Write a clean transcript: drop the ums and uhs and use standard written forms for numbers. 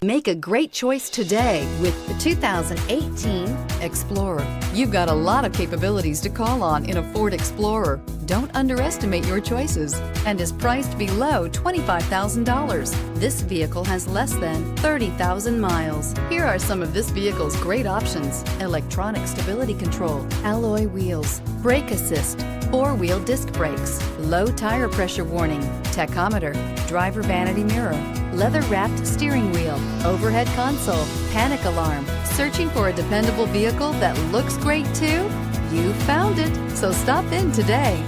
Make a great choice today with the 2018 Explorer. You've got a lot of capabilities to call on in a Ford Explorer. Don't underestimate your choices and is priced below $25,000. This vehicle has less than 30,000 miles. Here are some of this vehicle's great options: electronic stability control, alloy wheels, brake assist, four-wheel disc brakes, low tire pressure warning, tachometer, driver vanity mirror, leather-wrapped steering wheel, overhead console, panic alarm. Searching for a dependable vehicle that looks great too? You found it, so stop in today.